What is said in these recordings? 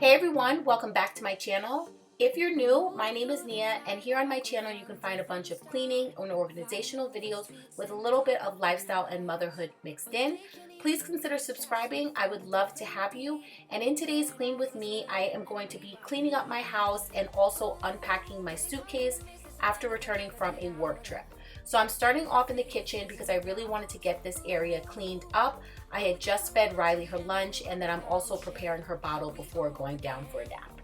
Hey everyone, welcome back to my channel. If you're new, my name is Nia, and here on my channel you can find a bunch of cleaning and organizational videos with a little bit of lifestyle and motherhood mixed in. Please consider subscribing. I would love to have you. And in today's Clean With Me, I am going to be cleaning up my house and also unpacking my suitcase after returning from a work trip. So I'm starting off in the kitchen because I really wanted to get this area cleaned up. I had just fed Riley her lunch, and then I'm also preparing her bottle before going down for a nap.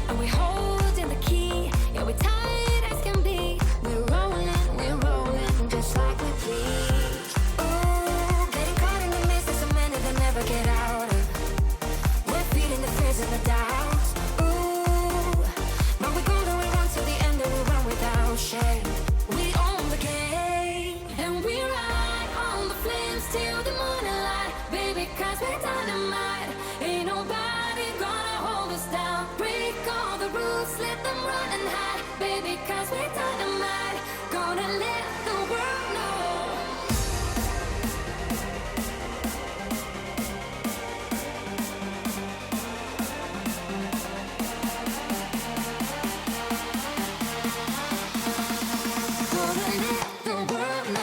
And we hold in the key, yeah, we're tight as can be. We're rolling, just like we please. Ooh, getting caught in the mist is so many that never get out of. We're feeding the fears and the doubts. Ooh, but we're gonna run to the end and we run without shame. We own the game, and we ride on the flames till the morning light. Baby, 'cause we're dynamite. Ain't nobody gonna hold us down. Break all the rules, let them run and hide. Baby, 'cause we're dynamite. Gonna let the world know. Gonna let the world know.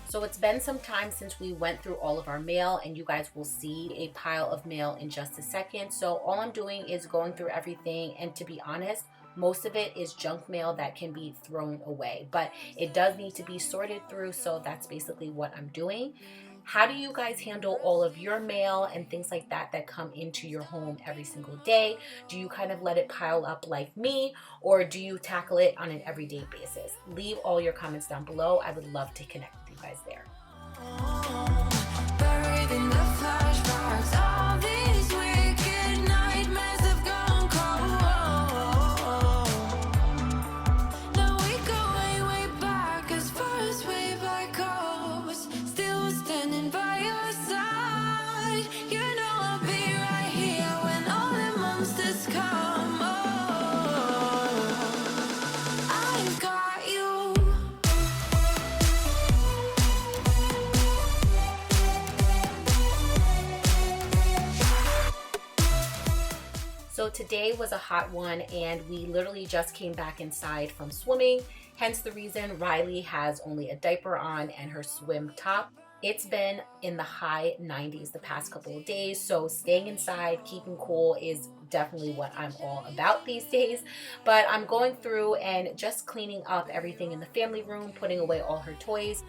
So it's been some time since we went through all of our mail, and you guys will see a pile of mail in just a second. So all I'm doing is going through everything, and to be honest, most of it is junk mail that can be thrown away, but it does need to be sorted through, so that's basically what I'm doing. How do you guys handle all of your mail and things like that that come into your home every single day? Do you kind of let it pile up like me, or do you tackle it on an everyday basis? Leave all your comments down below. I would love to connect with you guys there. Buried in the flashbacks, all these wicked nightmares have gone cold. Now we go way back, as far as way back goes. Still standing by your side. You know I'll be right here when all the monsters come. Oh, I've got you. So today was a hot one, and we literally just came back inside from swimming, hence the reason Riley has only a diaper on and her swim top. It's been in the high 90s the past couple of days, so staying inside, keeping cool is definitely what I'm all about these days. But I'm going through and just cleaning up everything in the family room, putting away all her toys.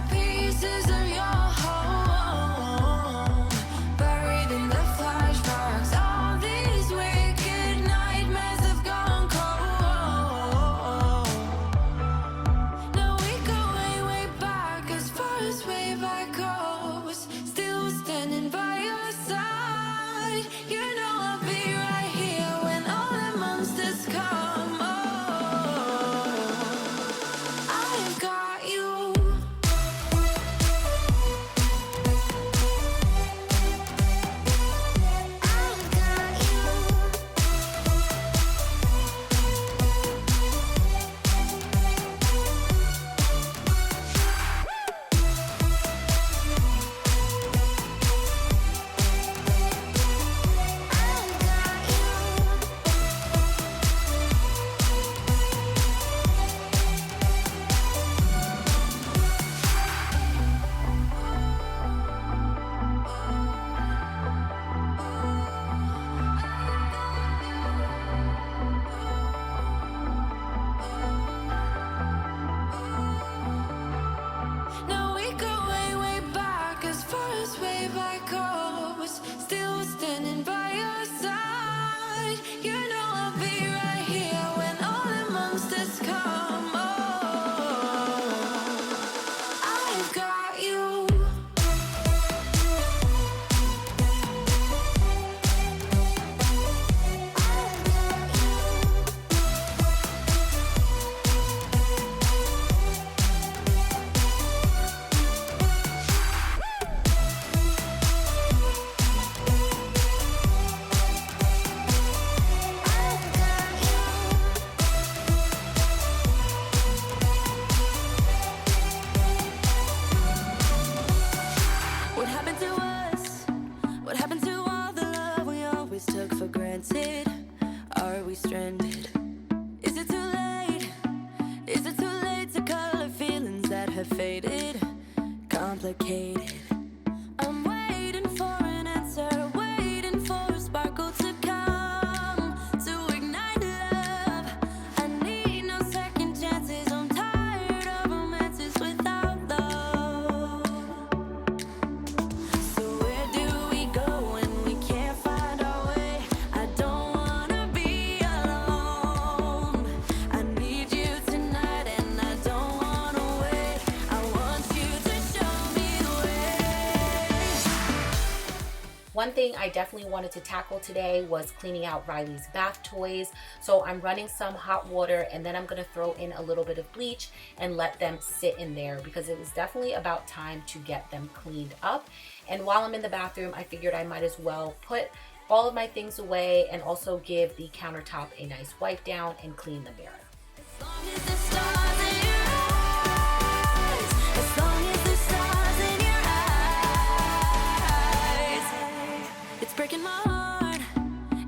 Pieces of your home, buried in the flashbacks. All these wicked nightmares have gone cold. Now we go way back, as far as way back goes. Still standing by your side. You know I'll be right here when all the monsters come. Oh, I've got you. have faded, complicated. I'm waiting for an answer, waiting for a sparkle to come to ignite love. I need no second chances. I'm tired of romances without love. So where do we go when we can't find our way? I don't wanna be alone. I need you tonight and I don't wanna wait. I want you to show me the way. One thing I definitely wanted to tackle today was cleaning out Riley's bath toys. So I'm running some hot water and then I'm gonna throw in a little bit of bleach and let them sit in there because it was definitely about time to get them cleaned up. And while I'm in the bathroom, I figured I might as well put all of my things away and also give the countertop a nice wipe down and clean the mirror. As long as the stars in your eyes, as long as the stars in your eyes, it's breaking my heart.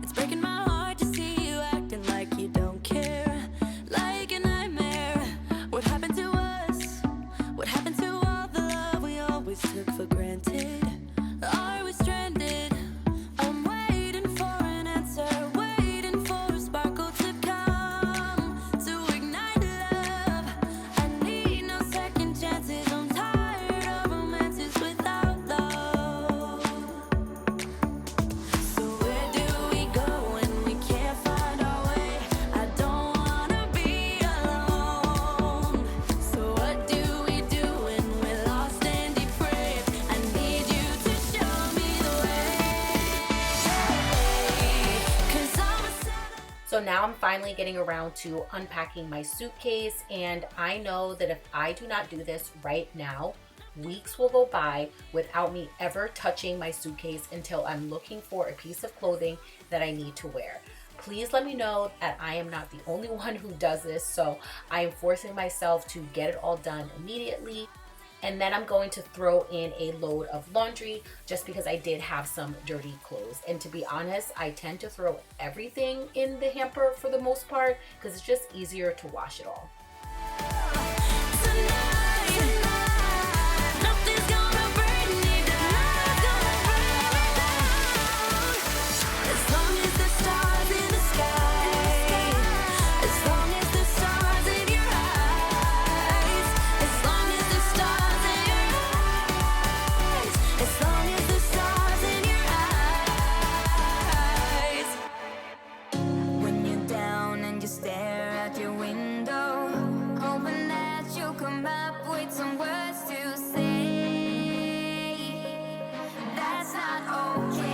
It's breaking my heart to see you acting like you don't care, like a nightmare. What happened to us? What happened to all the love we always took for granted? Are we stranded? I'm waiting for an answer, waiting for a sparkle to come to ignite love. I need no second chances. I'm tired of romances without love. So where do we go when we can't find our way? I don't wanna be alone. So what do we do when we're lost and depraved? I need you to show me the way. 'Cause I'm a So now I'm finally getting around to unpacking my suitcase, and I know that if I do not do this right now, weeks will go by without me ever touching my suitcase until I'm looking for a piece of clothing that I need to wear. Please let me know that I am not the only one who does this, so I am forcing myself to get it all done immediately. And then I'm going to throw in a load of laundry just because I did have some dirty clothes. And to be honest, I tend to throw everything in the hamper for the most part because it's just easier to wash it all. nothing's gonna bring me down. As long as the stars in the sky, as long as the stars in your eyes, as long as the stars in your eyes, as long as the stars in your eyes. When you're down and you stare out your window, hoping that you'll come up with some words to say. That's not okay.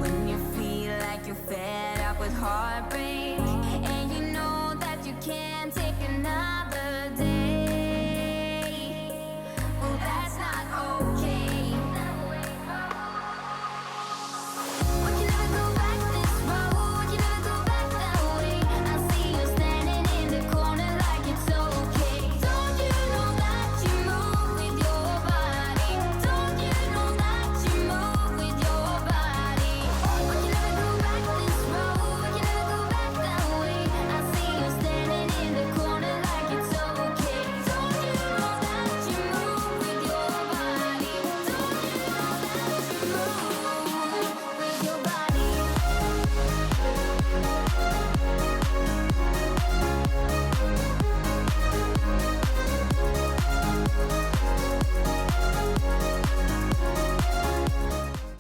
When you feel like you're fed up with heartbreak and you know that you can't take another